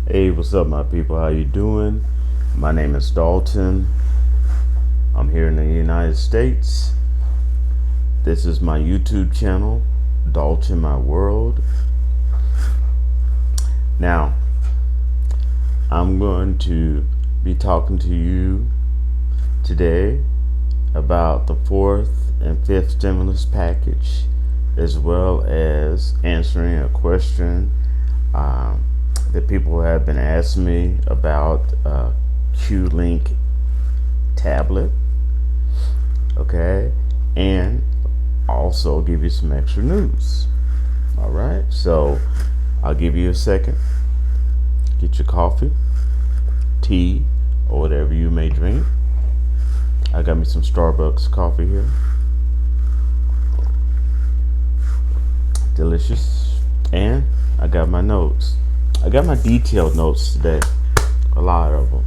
Hey, what's up, my people? How you doing? My name is Dalton. I'm here in the United States. This is my YouTube channel, Dalton My World. Now, I'm going to be talking to you today about the fourth and fifth stimulus package, as well as answering a question that people have been asking me about QLink tablet. Okay, and also give you some extra news. All right, so I'll give you a second. Get your coffee, tea, or whatever you may drink. I got me some Starbucks coffee here. Delicious. And I got my notes. I got my detailed notes today. A lot of them.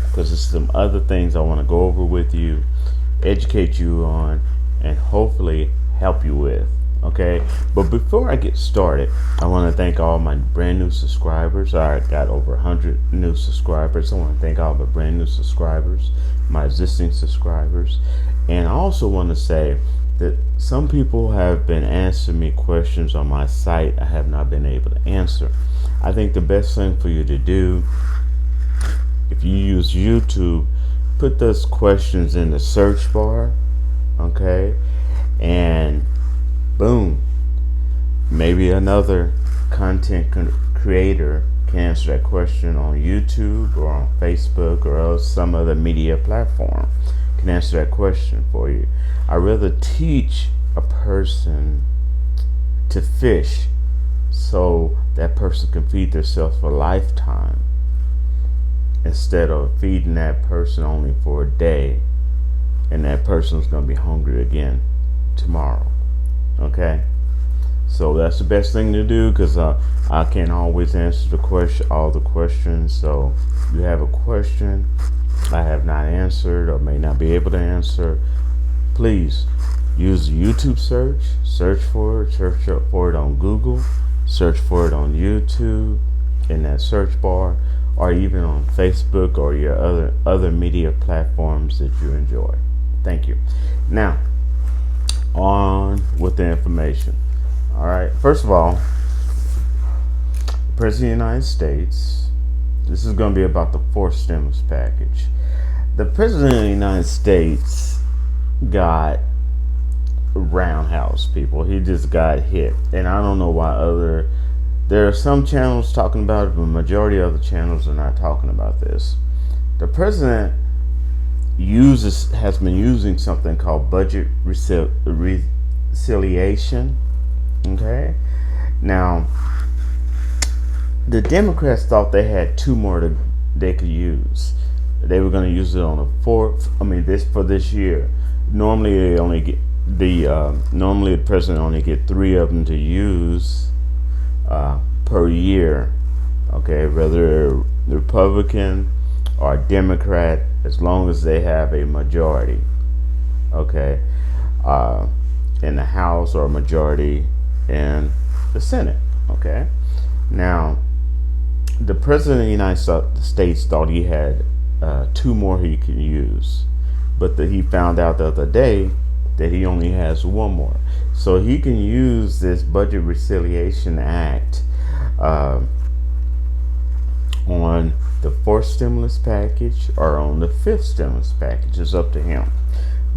Because there's some other things I want to go over with you, educate you on, and hopefully help you with. Okay? But before I get started, I want to thank all my brand new subscribers. I got over 100 new subscribers. I want to thank all the brand new subscribers, my existing subscribers. And I also want to say that some people have been asking me questions on my site I have not been able to answer. I think the best thing for you to do, if you use YouTube, put those questions in the search bar, okay? And boom, maybe another content creator can answer that question on YouTube or on Facebook or else some other media platform can answer that question for you. I'd rather teach a person to fish so that person can feed themselves for a lifetime instead of feeding that person only for a day and that person's going to be hungry again tomorrow. Okay, so that's the best thing to do, because I can't always answer all the questions. So if you have a question I have not answered or may not be able to answer, please use the YouTube search for it on Google, search for it on YouTube in that search bar, or even on Facebook or your other media platforms that you enjoy. Thank you. Now, on with the information. All right. First of all, the President of the United States, this is going to be about the fourth stimulus package. The President of the United States got roundhouse, people. He just got hit. And I don't know why there are some channels talking about it, but the majority of the channels are not talking about this. The president has been using something called budget reconciliation. Okay, now the Democrats thought they had two more they could use. They were going to use it on the fourth. For this year. Normally they only get normally the president only get 3 of them to use per year. Okay, whether Republican or Democrat, as long as they have a majority, okay, in the House or a majority in the Senate. Okay, now the president of the United States thought he had 2 more he could use, but he found out the other day that he only has 1 more. So he can use this Budget Reconciliation Act on the 4th stimulus package or on the 5th stimulus package. It's up to him.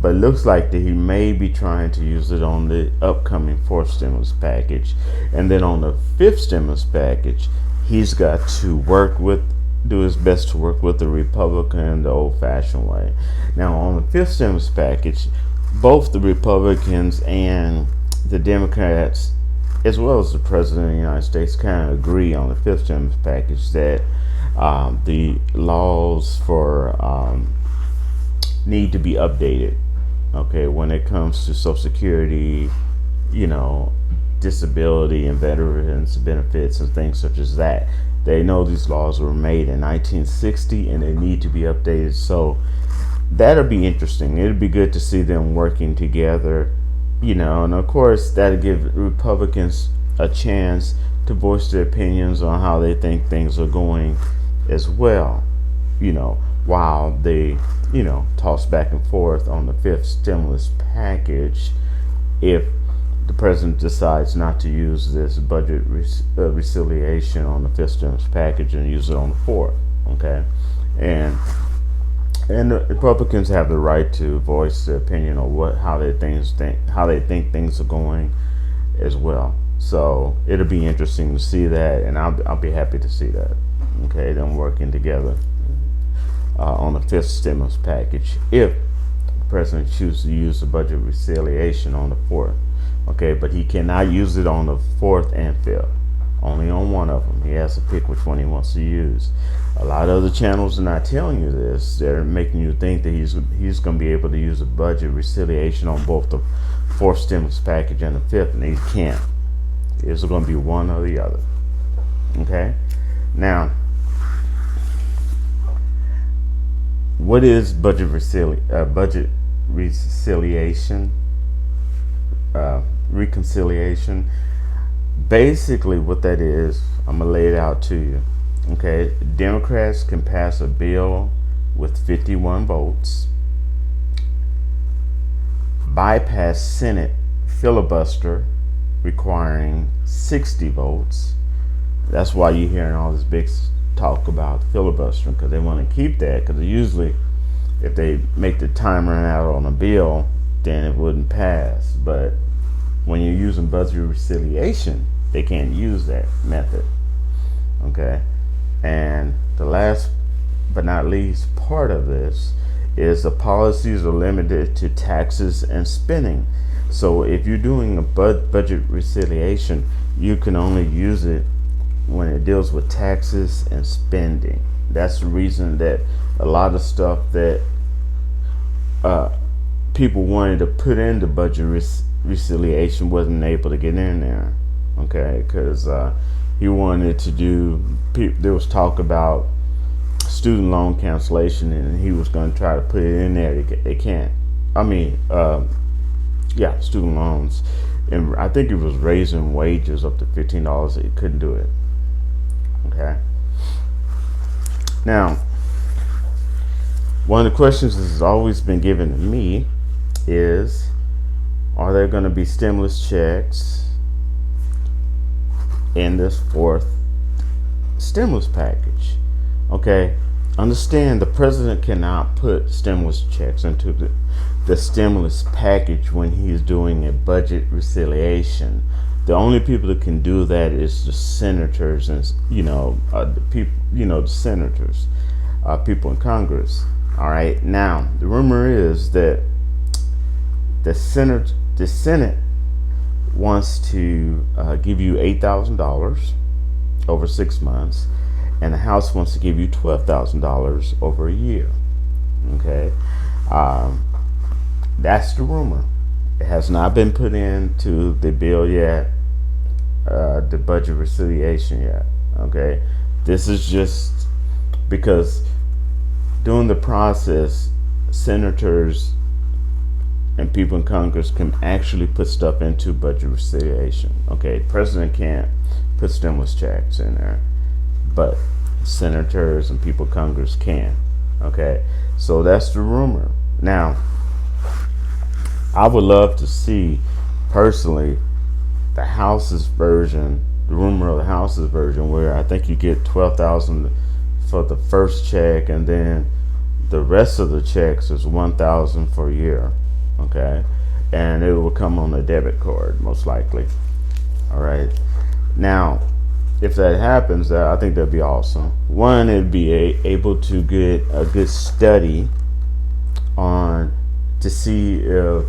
But it looks like that he may be trying to use it on the upcoming 4th stimulus package. And then on the 5th stimulus package, he's got to do his best to work with the Republican the old-fashioned way. Now, on the 5th stimulus package, both the Republicans and the Democrats, as well as the President of the United States, kind of agree on the 5th stimulus package that the laws for need to be updated. Okay, when it comes to Social Security, disability and veterans benefits and things such as that. They know these laws were made in 1960 and they need to be updated. So that'll be interesting. It'll be good to see them working together, and of course that'll give Republicans a chance to voice their opinions on how they think things are going as well, while they, toss back and forth on the fifth stimulus package, if the president decides not to use this budget reconciliation on the fifth stimulus package and use it on the fourth. Okay, and the Republicans have the right to voice their opinion on how they think things are going as well. So it'll be interesting to see that, and I'll be happy to see that. Okay, them working together on the fifth stimulus package if the president chooses to use the budget reconciliation on the fourth. Okay, but he cannot use it on the fourth and fifth. Only on one of them. He has to pick which one he wants to use. A lot of other channels are not telling you this. They're making you think that he's going to be able to use a budget reconciliation on both the fourth stimulus package and the fifth, and he can't. It's going to be one or the other. Okay? Now, what is budget reconciliation? Reconciliation. Basically, what that is, I'm gonna lay it out to you. Okay, Democrats can pass a bill with 51 votes, bypass Senate filibuster requiring 60 votes. That's why you're hearing all this big talk about filibustering, because they want to keep that, because usually if they make the time run out on a bill, then it wouldn't pass. But when you're using budget reconciliation, they can't use that method. Okay, and the last but not least part of this is the policies are limited to taxes and spending. So if you're doing a budget reconciliation, you can only use it when it deals with taxes and spending. That's the reason that a lot of stuff that people wanted to put into budget reconciliation wasn't able to get in there. Okay, because he wanted to do. There was talk about student loan cancellation, and he was going to try to put it in there. They can't. I mean, student loans, and I think it was raising wages up to $15. He couldn't do it. Okay. Now, one of the questions that has always been given to me is, are there going to be stimulus checks in this fourth stimulus package? Okay, understand the president cannot put stimulus checks into the stimulus package when he's doing a budget reconciliation. The only people that can do that is the senators and the people, the senators, people in Congress. All right. Now the rumor is that the Senate wants to give you $8,000 over 6 months, and the House wants to give you $12,000 over a year. Okay, that's the rumor. It has not been put into the bill yet, the budget reconciliation yet. Okay, this is just because during the process, senators and people in Congress can actually put stuff into budget reconciliation. Okay, president can't put stimulus checks in there, but senators and people in Congress can. Okay, so that's the rumor. Now, I would love to see, personally, the House's version, the rumor of the House's version, where I think you get $12,000 for the first check, and then the rest of the checks is $1,000 for a year. Okay, and it will come on a debit card, most likely. All right. Now, if that happens, I think that'd be awesome. One, it'd be able to get a good study on to see if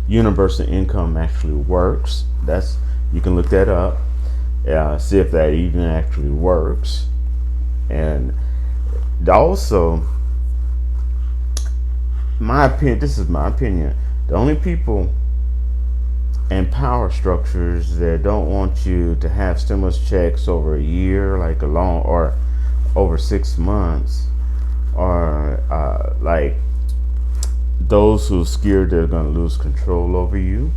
universal income actually works. You can look that up, see if that even actually works, and also, this is my opinion, the only people and power structures that don't want you to have stimulus checks over a year, like or over 6 months, are like those who are scared they're going to lose control over you,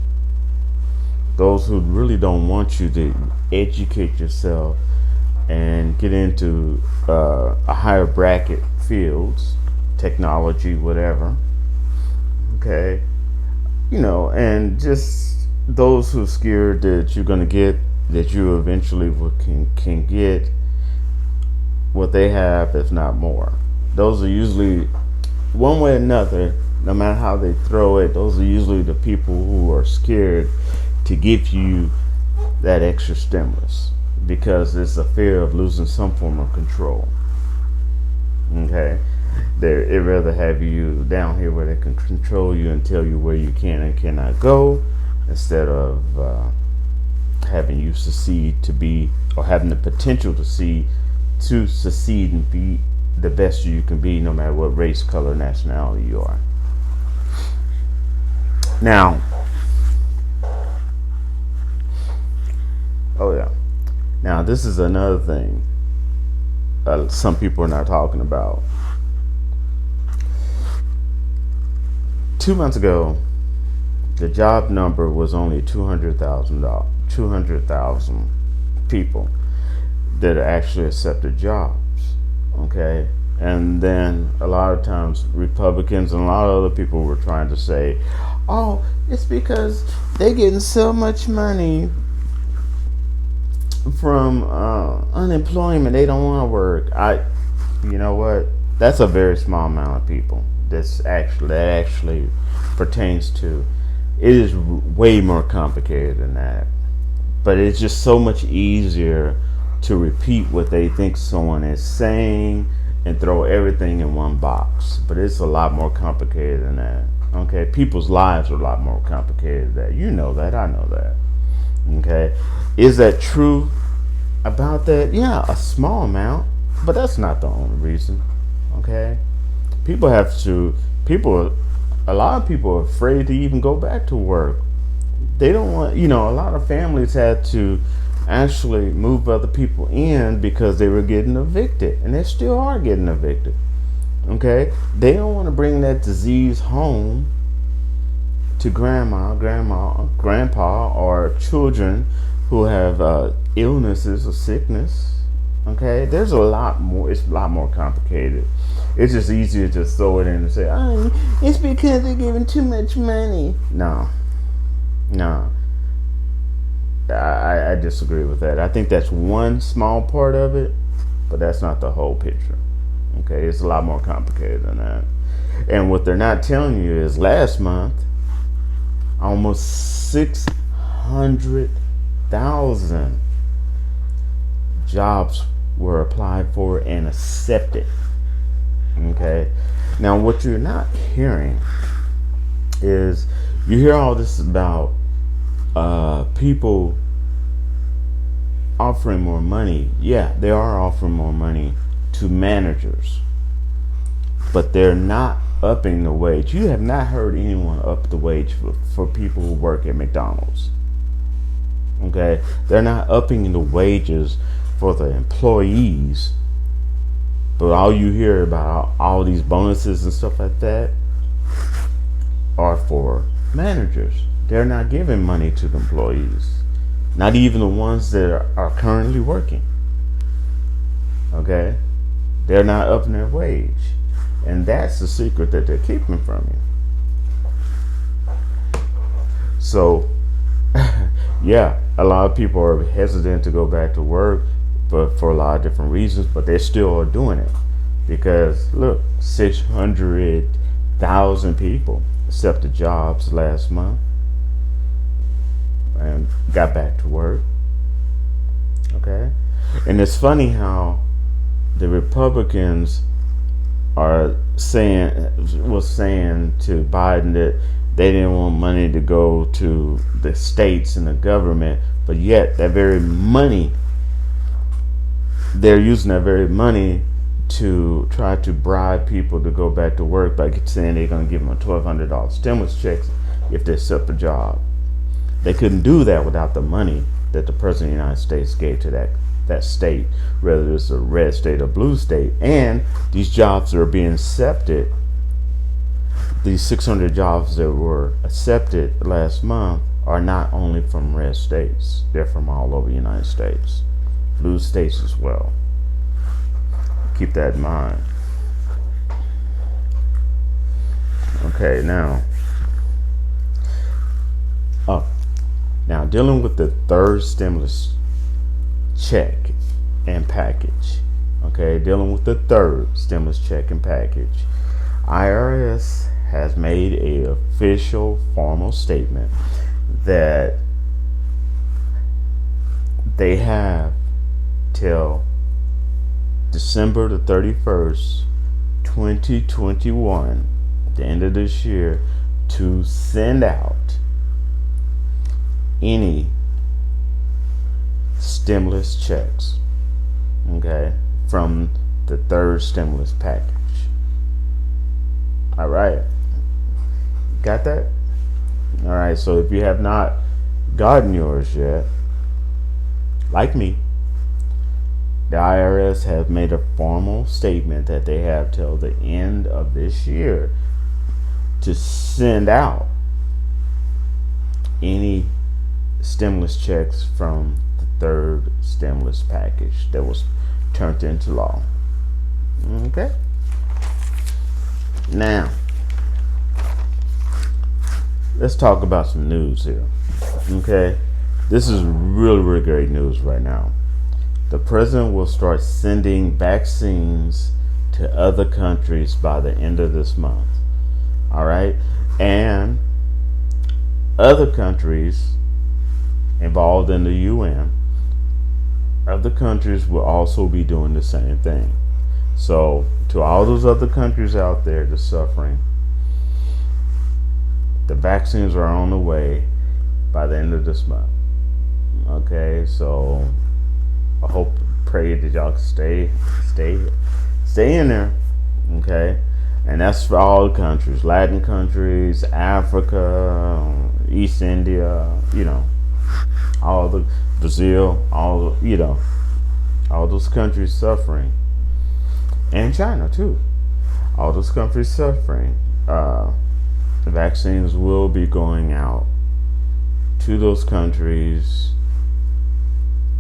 those who really don't want you to educate yourself and get into a higher bracket fields, technology, whatever. Okay, and just those who are scared that you're gonna get, that you eventually can get what they have, if not more. Those are usually, one way or another, no matter how they throw it, those are usually the people who are scared to give you that extra stimulus because it's a fear of losing some form of control. Okay, they'd rather have you down here where they can control you and tell you where you can and cannot go, instead of having you succeed to be, or having the potential to succeed and be the best you can be, no matter what race, color, nationality you are. Now, oh yeah, now this is another thing some people are not talking about. 2 months ago, the job number was only 200,000 people that actually accepted jobs. Okay, and then a lot of times Republicans and a lot of other people were trying to say, oh, it's because they're getting so much money from unemployment, they don't want to work. You know what? That's a very small amount of people. That actually pertains to. It is way more complicated than that. But it's just so much easier to repeat what they think someone is saying and throw everything in one box. But it's a lot more complicated than that. Okay, people's lives are a lot more complicated than that. You know that, I know that. Okay, is that true about that? Yeah, a small amount, but that's not the only reason. Okay, a lot of people are afraid to even go back to work. They don't want, a lot of families had to actually move other people in because they were getting evicted, and they still are getting evicted. Okay, they don't want to bring that disease home to grandma, grandpa, or children who have illnesses or sickness. Okay, there's a lot more. It's a lot more complicated. It's just easier to throw it in and say, "Oh, it's because they're giving too much money." No. I disagree with that. I think that's one small part of it, but that's not the whole picture. Okay, it's a lot more complicated than that. And what they're not telling you is last month, almost 600,000 jobs were applied for and accepted. Okay, now what you're not hearing is, you hear all this about people offering more money. Yeah, they are offering more money to managers, but they're not upping the wage. You have not heard anyone up the wage for people who work at McDonald's. Okay, they're not upping the wages for the employees, but all you hear about all these bonuses and stuff like that are for managers. They're not giving money to the employees, not even the ones that are currently working. Okay, they're not upping their wage, and that's the secret that they're keeping from you. So yeah, a lot of people are hesitant to go back to work, but for a lot of different reasons, but they still are doing it because look, 600,000 people accepted jobs last month and got back to work. Okay, and it's funny how the Republicans was saying to Biden that they didn't want money to go to the states and the government, but yet that very money, they're using that very money to try to bribe people to go back to work by saying they're going to give them a $1,200 stimulus check if they accept a job. They couldn't do that without the money that the President of the United States gave to that state, whether it's a red state or blue state. And these jobs that are being accepted, these 600 jobs that were accepted last month, are not only from red states, they're from all over the United States, blue states as well. Keep that in mind. Okay, now dealing with the third stimulus check and package. Okay, dealing with the third stimulus check and package. IRS has made a official formal statement that they have till December the 31st, 2021, the end of this year, to send out any stimulus checks, okay, from the third stimulus package. All right, got that? All right, so if you have not gotten yours yet, like me, the IRS has made a formal statement that they have till the end of this year to send out any stimulus checks from the third stimulus package that was turned into law. Okay? Now, let's talk about some news here. Okay? This is really, really great news right now. The president will start sending vaccines to other countries by the end of this month. All right? And other countries involved in the UN, other countries will also be doing the same thing. So, to all those other countries out there that's suffering, the vaccines are on the way by the end of this month. Okay, so I hope, pray that y'all stay in there. Okay, and that's for all countries, Latin countries, Africa, East India, all the Brazil, all those countries suffering, and China too. All those countries suffering. The vaccines will be going out to those countries,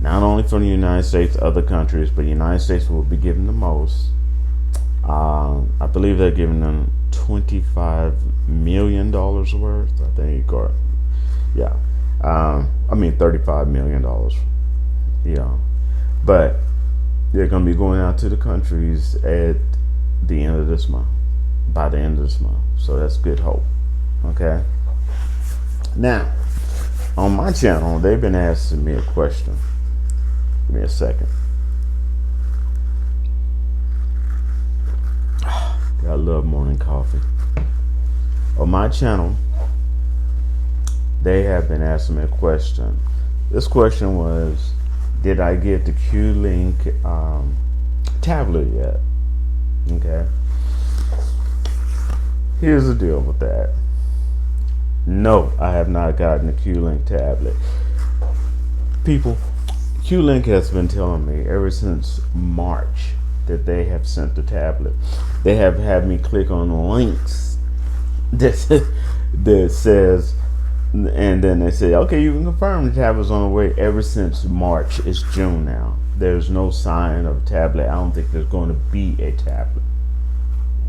not only from the United States, other countries, but the United States will be giving the most. I believe they're giving them $25 million worth, I think, or yeah. $35 million. But they're going to be going out to the countries at the end of this month, by the end of this month. So that's good hope. Okay. Now, on my channel, they've been asking me a question. Give me a second. I love morning coffee. On my channel, they have been asking me a question. This question was, did I get the QLink tablet yet? Okay. Here's the deal with that. No, I have not gotten the QLink tablet. People, QLink has been telling me ever since March that they have sent the tablet. They have had me click on links that says, and then they say, okay, you can confirm the tablet's on the way. Ever since March, it's June now. There's no sign of a tablet. I don't think there's going to be a tablet.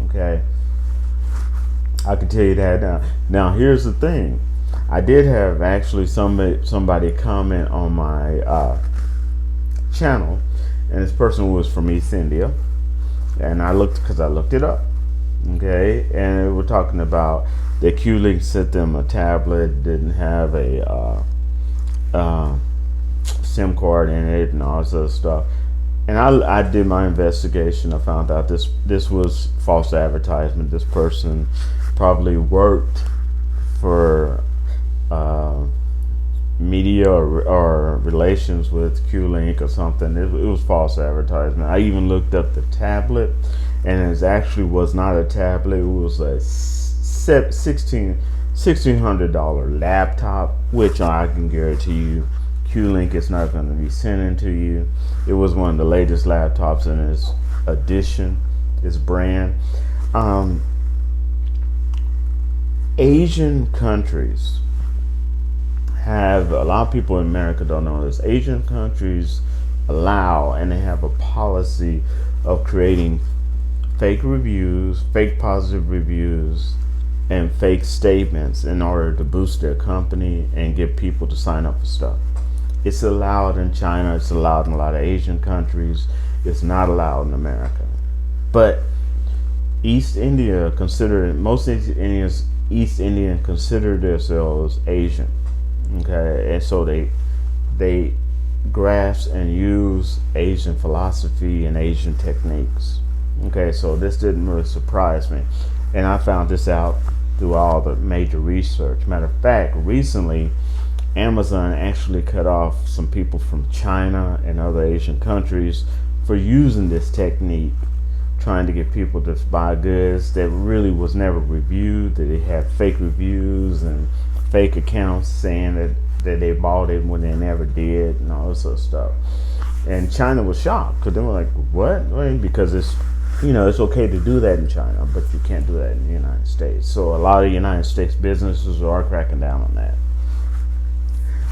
Okay, I can tell you that now. Now, here's the thing. I did have actually somebody comment on my channel, and this person was from East India, and I looked it up. Okay, and we're talking about the QLink sent them a tablet, didn't have a SIM card in it, and all this other stuff. And I did my investigation. I found out this was false advertisement. This person probably worked for media or relations with QLink or something. It was false advertisement. I even looked up the tablet, and it actually was not a tablet. It was a $1,600 laptop, which I can guarantee you QLink is not going to be sending to you. It was one of the latest laptops in its edition, its brand. Asian countries have a lot of people in America don't know this. Asian countries allow and they have a policy of creating fake reviews, fake positive reviews, and fake statements in order to boost their company and get people to sign up for stuff. It's allowed in China, it's allowed in a lot of Asian countries, it's not allowed in America. But East India most East Indian consider themselves Asian. Okay, and so they grasp and use Asian philosophy and Asian techniques. Okay, so this didn't really surprise me. And I found this out through all the major research. Matter of fact, recently, Amazon actually cut off some people from China and other Asian countries for using this technique, trying to get people to buy goods that really was never reviewed, that they had fake reviews and fake accounts saying that they bought it when they never did and all this sort of stuff. And China was shocked because they were like, what? Because it's okay to do that in China, but you can't do that in the United States. So a lot of United States businesses are cracking down on that.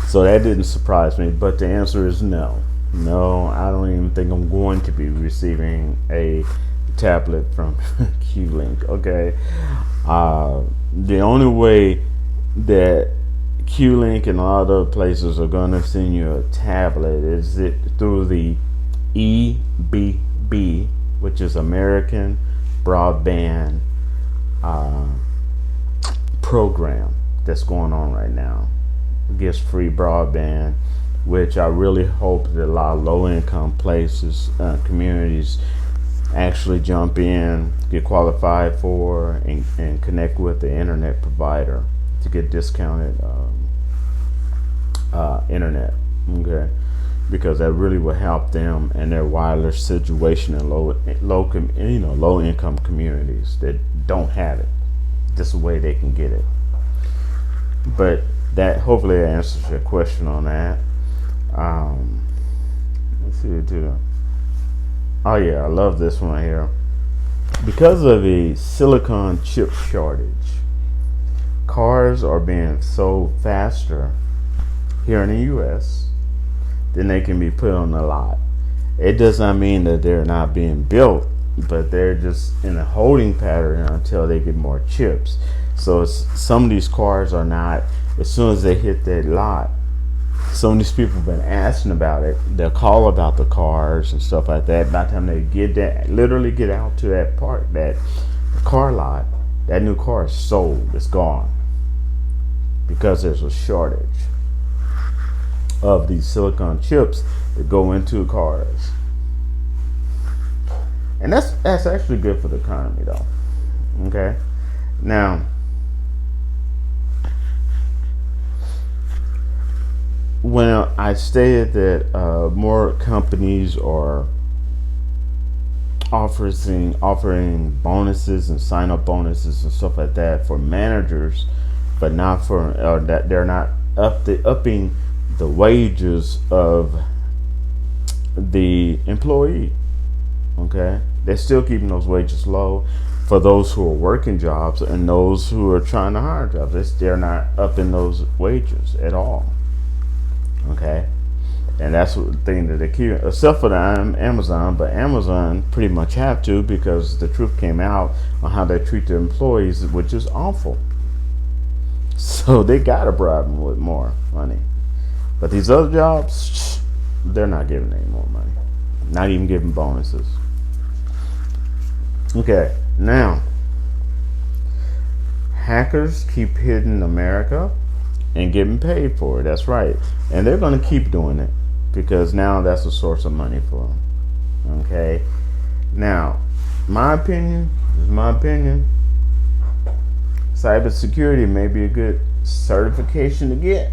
So that didn't surprise me, but the answer is no. No, I don't even think I'm going to be receiving a tablet from QLink, okay? The only way that QLink and a lot of other places are going to send you a tablet is through the EBB, which is American Broadband program that's going on right now. It gives free broadband, which I really hope that a lot of low-income places, communities, actually jump in, get qualified for, and connect with the internet provider to get discounted internet. Okay. Because that really will help them and their wireless situation in low income communities that don't have it. Just a way they can get it. But that hopefully that answers your question on that. Let's see what do. Oh yeah, I love this one right here. Because of a silicon chip shortage, cars are being sold faster here in the U.S. than they can be put on the lot. It does not mean that they're not being built, but they're just in a holding pattern until they get more chips. So some of these cars are not, as soon as they hit that lot, some of these people have been asking about it. They'll call about the cars and stuff like that. By the time they get out to that car lot, that new car is sold, it's gone. Because there's a shortage of these silicon chips that go into cars. And that's actually good for the economy though. Okay? Now, when I stated that more companies are offering bonuses and sign-up bonuses and stuff like that for managers, but not for that they're not upping the wages of the employee. Okay, they're still keeping those wages low for those who are working jobs and those who are trying to hire jobs. They're not upping those wages at all. Okay, and that's the thing that they keep, except for the Amazon. But Amazon pretty much have to, because the truth came out on how they treat their employees, which is awful. So they gotta bribe them with more money. But these other jobs, they're not giving any more money. Not even giving bonuses. Okay, now hackers keep hitting America and getting paid for it. That's right. And they're going to keep doing it because now that's a source of money for them. Okay. Now, my opinion is my opinion. Cybersecurity may be a good certification to get.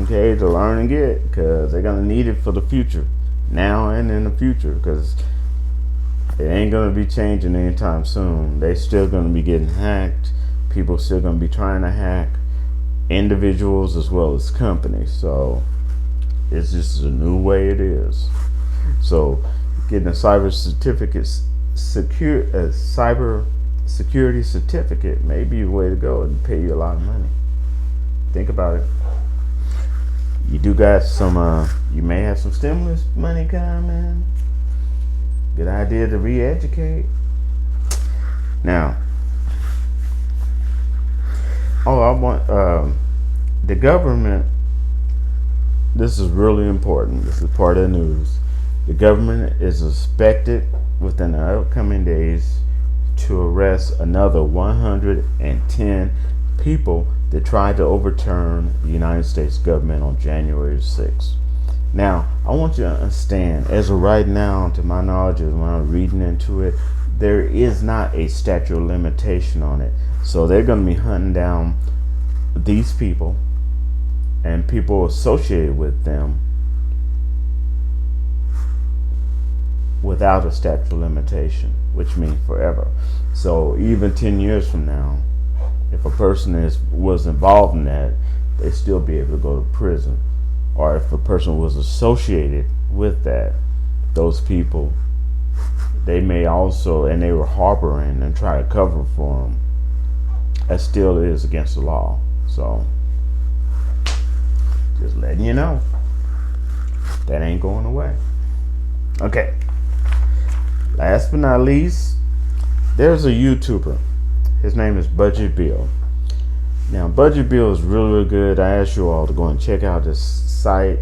Okay, to learn and get, because they're going to need it for the future. Now and in the future, because it ain't going to be changing anytime soon. They still going to be getting hacked. People still going to be trying to hack. Individuals as well as companies. So it's just a new way it is. So getting a cyber security certificate may be a way to go and pay you a lot of money. Think about it. You do got some. You may have some stimulus money coming. Good idea to re-educate. Now, I want the government. This is really important. This is part of the news. The government is expected within the upcoming days to arrest another 110 people that tried to overturn the United States government on January 6th. Now, I want you to understand, as of right now, to my knowledge, when I'm reading into it, there is not a statute of limitation on it. So they're going to be hunting down these people and people associated with them without a statute of limitation, which means forever. So even 10 years from now, if a person was involved in that, they still be able to go to prison. Or if a person was associated with that, those people, they may also, and they were harboring and try to cover for them, that still is against the law. So just letting you know, that ain't going away. Okay. Last but not least, there's a YouTuber. His name is Budget Bill. Now, Budget Bill is really, really good. I ask you all to go and check out this site.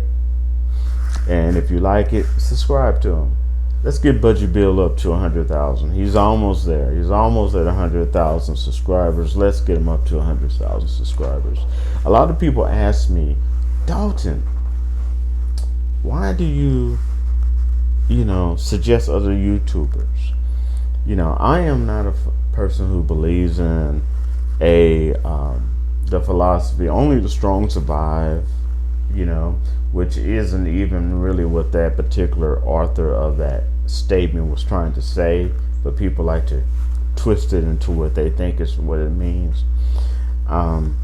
And if you like it, subscribe to him. Let's get Budget Bill up to 100,000. He's almost there. He's almost at 100,000 subscribers. Let's get him up to 100,000 subscribers. A lot of people ask me, Dalton, why do you suggest other YouTubers? I am not a person who believes in the philosophy only the strong survive, which isn't even really what that particular author of that statement was trying to say, but people like to twist it into what they think is what it means. I'm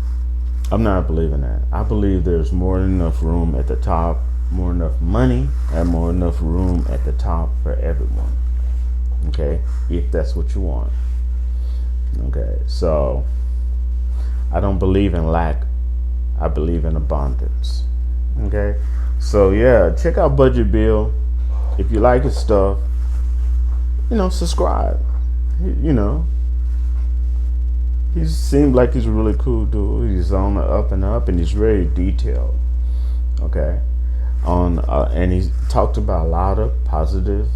not believing that. I believe there's more than enough room at the top, more enough money, and more enough room at the top for everyone. Okay, if that's what you want. Okay, so I don't believe in lack. I believe in abundance. Okay, so yeah, check out Budget Bill. If you like his stuff, subscribe. He seems like he's a really cool dude. He's on the up and up, and he's very detailed. Okay, and he talked about a lot of positive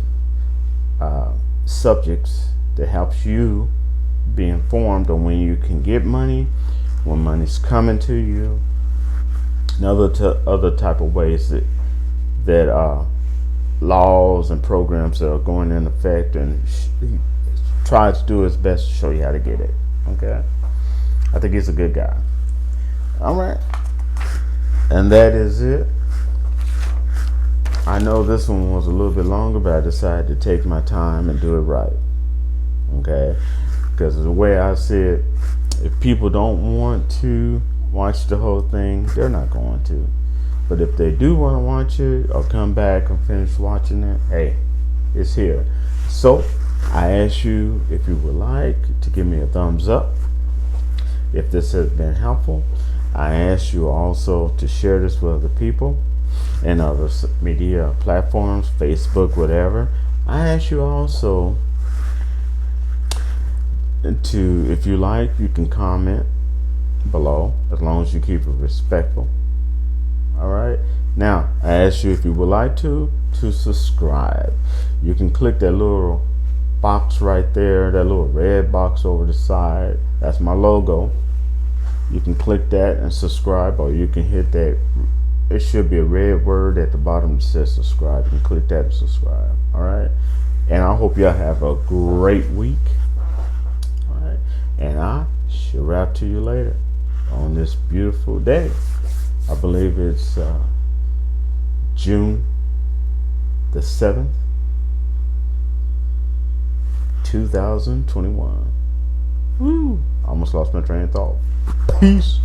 subjects that helps you be informed on when you can get money, when money's coming to you, and other type of ways that laws and programs that are going in effect, and he tries to do his best to show you how to get it. Okay, I think he's a good guy. All right, and that is it. I know this one was a little bit longer, but I decided to take my time and do it right. Okay, because the way I see it, if people don't want to watch the whole thing, they're not going to. But if they do want to watch it or come back and finish watching it, hey, it's here. So I ask you if you would like to give me a thumbs up if this has been helpful. I ask you also to share this with other people and other media platforms, Facebook, whatever. I ask you also to, if you like, you can comment below, as long as you keep it respectful. All right, now I ask you, if you would like to subscribe. You can click that little box right there, that little red box over the side. That's my logo. You can click that and subscribe, or you can hit that. It should be a red word at the bottom that says subscribe. You can click that and subscribe. All right, and I hope y'all have a great week. All right, and I shall wrap to you later on this beautiful day. I believe it's June the 7th, 2021. Woo! Almost lost my train of thought. Peace.